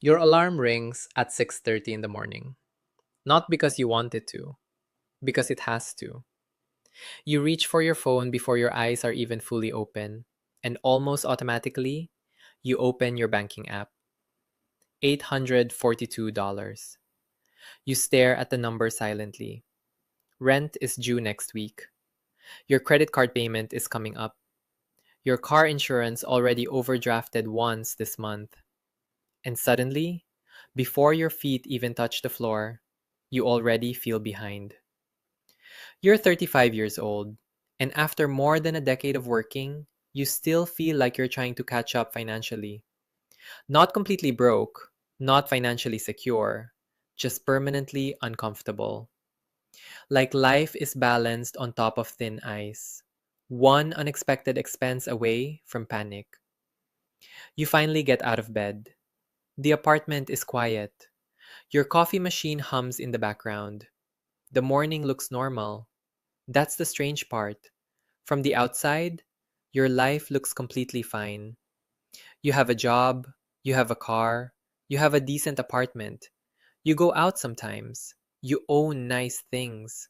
Your alarm rings at 6:30 in the morning, not because you want it to, because it has to. You reach for your phone before your eyes are even fully open, and almost automatically, you open your banking app. $842. You stare at the number silently. Rent is due next week. Your credit card payment is coming up. Your car insurance already overdrafted once this month. And suddenly, before your feet even touch the floor, you already feel behind. You're 35 years old, and after more than a decade of working, you still feel like you're trying to catch up financially. Not completely broke, not financially secure, just permanently uncomfortable. Like life is balanced on top of thin ice, one unexpected expense away from panic. You finally get out of bed. The apartment is quiet. Your coffee machine hums in the background. The morning looks normal. That's the strange part. From the outside, your life looks completely fine. You have a job, you have a car, you have a decent apartment. You go out sometimes. You own nice things.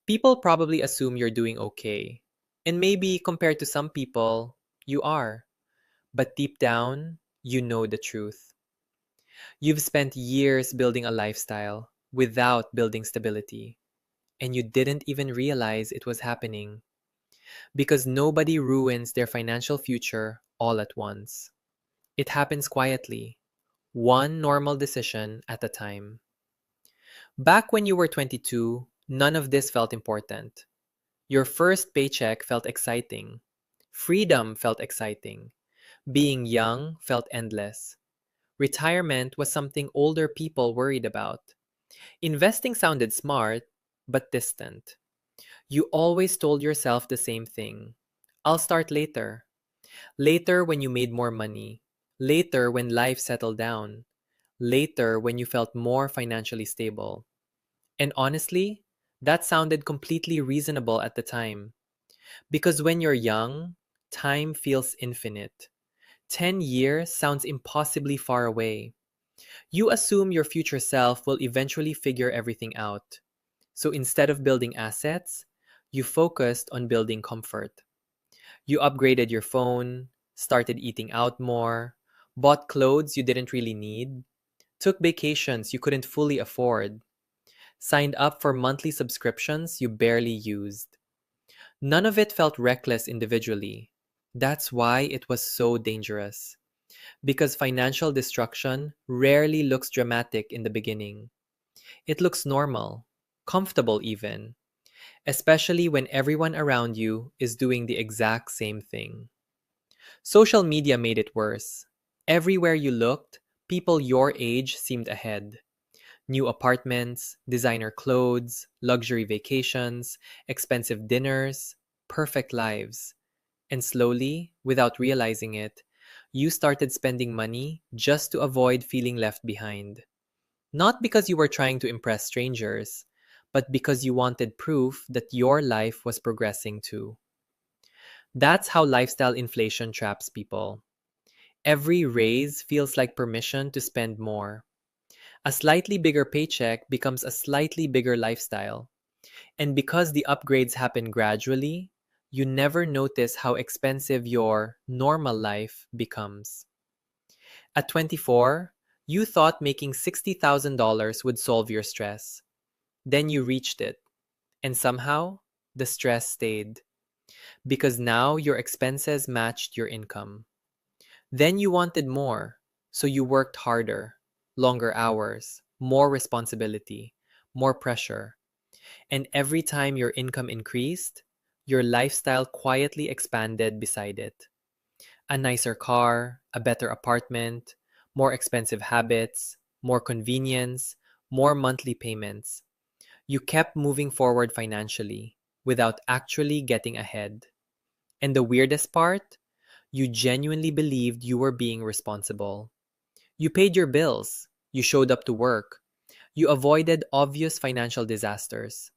People probably assume you're doing okay. And maybe compared to some people, you are. But deep down, you know the truth. You've spent years building a lifestyle without building stability, and you didn't even realize it was happening because nobody ruins their financial future all at once. It happens quietly, one normal decision at a time. Back when you were 22, none of this felt important. Your first paycheck felt exciting. Freedom felt exciting. Being young felt endless. Retirement was something older people worried about. Investing sounded smart, but distant. You always told yourself the same thing. I'll start later. Later when you made more money. Later when life settled down. Later when you felt more financially stable. And honestly, that sounded completely reasonable at the time. Because when you're young, time feels infinite. 10 years sounds impossibly far away. You assume your future self will eventually figure everything out. So instead of building assets, you focused on building comfort. You upgraded your phone, started eating out more, bought clothes you didn't really need, took vacations you couldn't fully afford, signed up for monthly subscriptions you barely used. None of it felt reckless individually. That's why it was so dangerous. Because financial destruction rarely looks dramatic in the beginning. It looks normal, comfortable even, especially when everyone around you is doing the exact same thing. Social media made it worse. Everywhere you looked, people your age seemed ahead. New apartments, designer clothes, luxury vacations, expensive dinners, perfect lives. And slowly, without realizing it, you started spending money just to avoid feeling left behind. Not because you were trying to impress strangers, but because you wanted proof that your life was progressing too. That's how lifestyle inflation traps people. Every raise feels like permission to spend more. A slightly bigger paycheck becomes a slightly bigger lifestyle. And because the upgrades happen gradually, you never notice how expensive your normal life becomes. At 24, you thought making $60,000 would solve your stress. Then you reached it, and somehow the stress stayed because now your expenses matched your income. Then you wanted more, so you worked harder, longer hours, more responsibility, more pressure. And every time your income increased, your lifestyle quietly expanded beside it. A nicer car, a better apartment, more expensive habits, more convenience, more monthly payments. You kept moving forward financially without actually getting ahead. And the weirdest part, you genuinely believed you were being responsible. You paid your bills, you showed up to work, you avoided obvious financial disasters.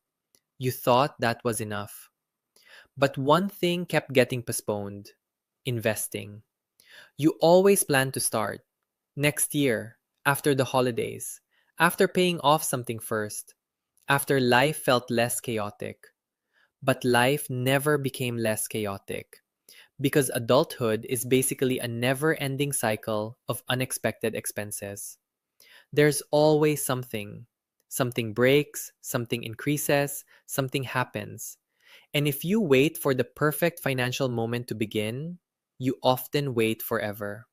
You thought that was enough. But one thing kept getting postponed: investing. You always planned to start next year, after the holidays, after paying off something first, after life felt less chaotic. But life never became less chaotic because adulthood is basically a never ending cycle of unexpected expenses. There's always something. Something breaks, something increases, something happens. And if you wait for the perfect financial moment to begin, you often wait forever.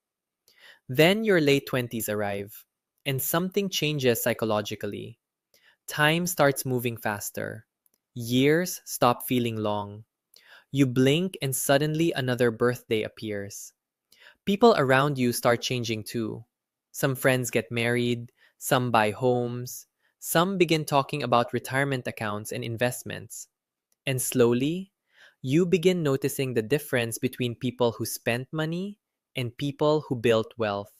Then your late 20s arrive, and something changes psychologically. Time starts moving faster. Years stop feeling long. You blink and suddenly another birthday appears. People around you start changing too. Some friends get married, some buy homes, some begin talking about retirement accounts and investments. And slowly, you begin noticing the difference between people who spent money and people who built wealth.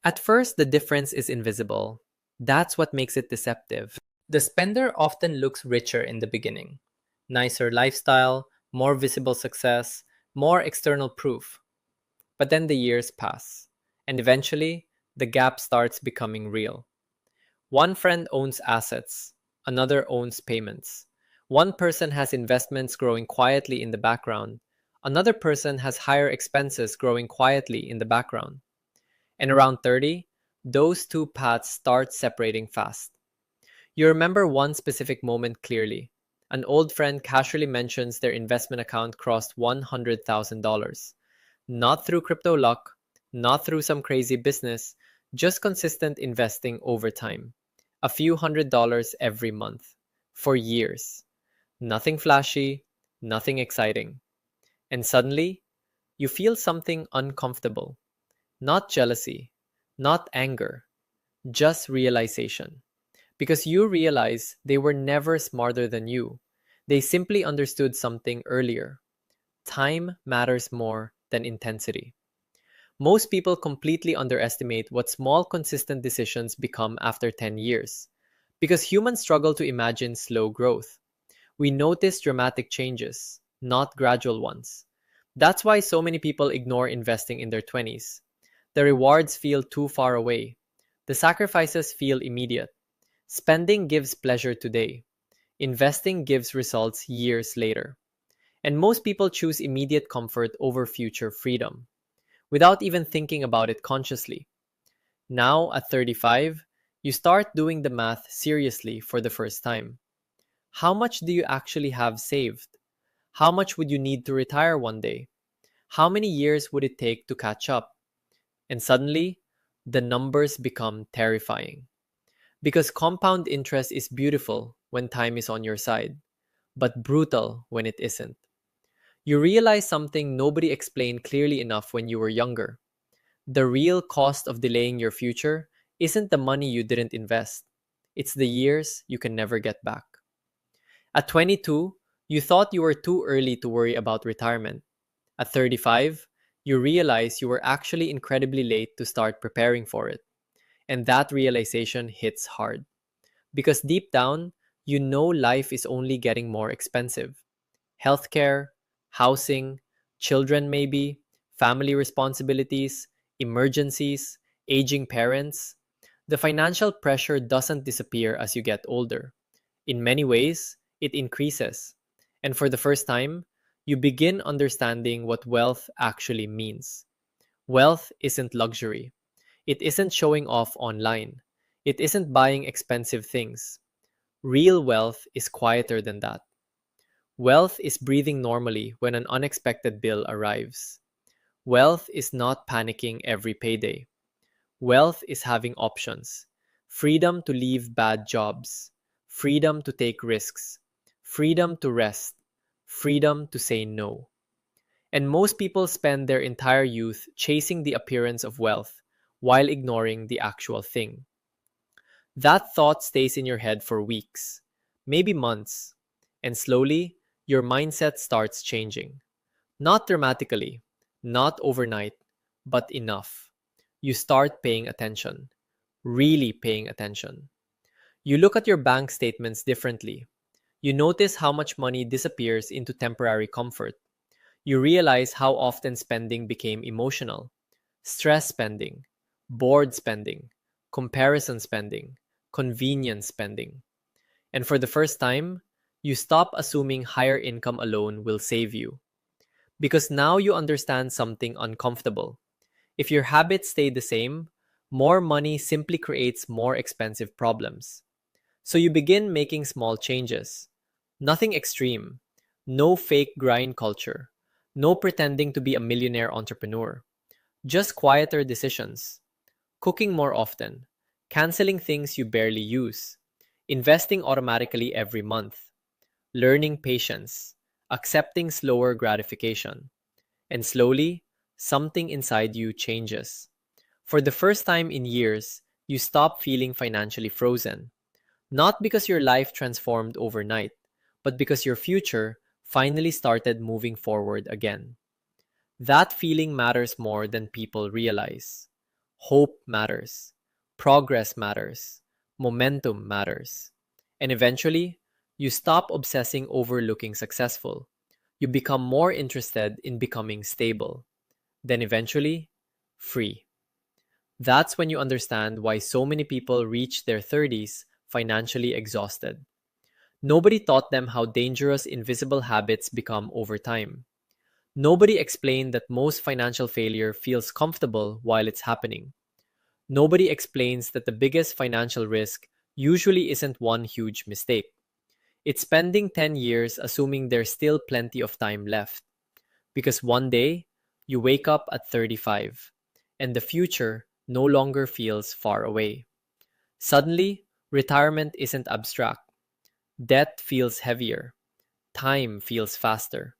At first, the difference is invisible. That's what makes it deceptive. The spender often looks richer in the beginning. Nicer lifestyle, more visible success, more external proof. But then the years pass, and eventually, the gap starts becoming real. One friend owns assets, another owns payments. One person has investments growing quietly in the background, another person has higher expenses growing quietly in the background. And around 30, those two paths start separating fast. You remember one specific moment clearly. An old friend casually mentions their investment account crossed $100,000. Not through crypto luck, not through some crazy business, just consistent investing over time. A few $100s every month. For years. Nothing flashy, nothing exciting. And suddenly, you feel something uncomfortable. Not jealousy, not anger, just realization. Because you realize they were never smarter than you. They simply understood something earlier. Time matters more than intensity. Most people completely underestimate what small, consistent decisions become after 10 years. Because humans struggle to imagine slow growth. We notice dramatic changes, not gradual ones. That's why so many people ignore investing in their 20s. The rewards feel too far away. The sacrifices feel immediate. Spending gives pleasure today. Investing gives results years later. And most people choose immediate comfort over future freedom, without even thinking about it consciously. Now, at 35, you start doing the math seriously for the first time. How much do you actually have saved? How much would you need to retire one day? How many years would it take to catch up? And suddenly, the numbers become terrifying. Because compound interest is beautiful when time is on your side, but brutal when it isn't. You realize something nobody explained clearly enough when you were younger. The real cost of delaying your future isn't the money you didn't invest, it's the years you can never get back. At 22, you thought you were too early to worry about retirement. At 35, you realize you were actually incredibly late to start preparing for it. And that realization hits hard. Because deep down, you know life is only getting more expensive. Healthcare, housing, children maybe, family responsibilities, emergencies, aging parents. The financial pressure doesn't disappear as you get older. In many ways, it increases. And for the first time, you begin understanding what wealth actually means. Wealth isn't luxury. It isn't showing off online. It isn't buying expensive things. Real wealth is quieter than that. Wealth is breathing normally when an unexpected bill arrives. Wealth is not panicking every payday. Wealth is having options. Freedom to leave bad jobs. Freedom to take risks. Freedom to rest. Freedom to say no. And most people spend their entire youth chasing the appearance of wealth while ignoring the actual thing. That thought stays in your head for weeks, maybe months, and slowly your mindset starts changing. Not dramatically, not overnight, but enough. You start paying attention, really paying attention. You look at your bank statements differently. You notice how much money disappears into temporary comfort. You realize how often spending became emotional, stress spending, bored spending, comparison spending, convenience spending. And for the first time, you stop assuming higher income alone will save you. Because now you understand something uncomfortable. If your habits stay the same, more money simply creates more expensive problems. So you begin making small changes. Nothing extreme. No fake grind culture. No pretending to be a millionaire entrepreneur. Just quieter decisions. Cooking more often. Canceling things you barely use. Investing automatically every month. Learning patience. Accepting slower gratification. And slowly, something inside you changes. For the first time in years, you stop feeling financially frozen. Not because your life transformed overnight, but because your future finally started moving forward again. That feeling matters more than people realize. Hope matters. Progress matters. Momentum matters. And eventually, you stop obsessing over looking successful. You become more interested in becoming stable. Then eventually, free. That's when you understand why so many people reach their 30s financially exhausted. Nobody taught them how dangerous invisible habits become over time. Nobody explained that most financial failure feels comfortable while it's happening. Nobody explains that the biggest financial risk usually isn't one huge mistake. It's spending 10 years assuming there's still plenty of time left. Because one day, you wake up at 35, and the future no longer feels far away. Suddenly, retirement isn't abstract. Debt feels heavier, time feels faster,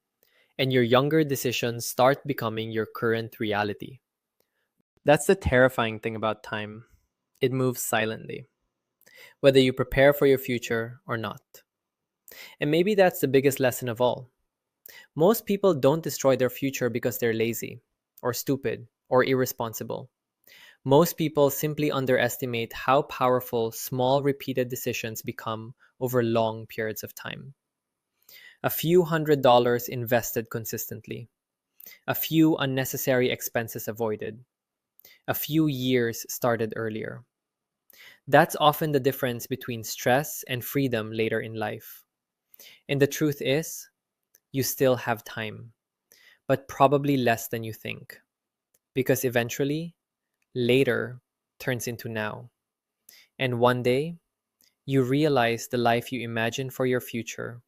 and your younger decisions start becoming your current reality. That's the terrifying thing about time. It moves silently, whether you prepare for your future or not. And maybe that's the biggest lesson of all. Most people don't destroy their future because they're lazy, or stupid, or irresponsible. Most people simply underestimate how powerful small repeated decisions become over long periods of time. A few $100s invested consistently, a few unnecessary expenses avoided, a few years started earlier. That's often the difference between stress and freedom later in life. And the truth is, you still have time, but probably less than you think. Because eventually, later turns into now. And one day, you realize the life you imagined for your future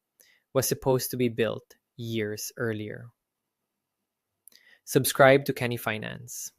was supposed to be built years earlier. Subscribe to Kenny Finance.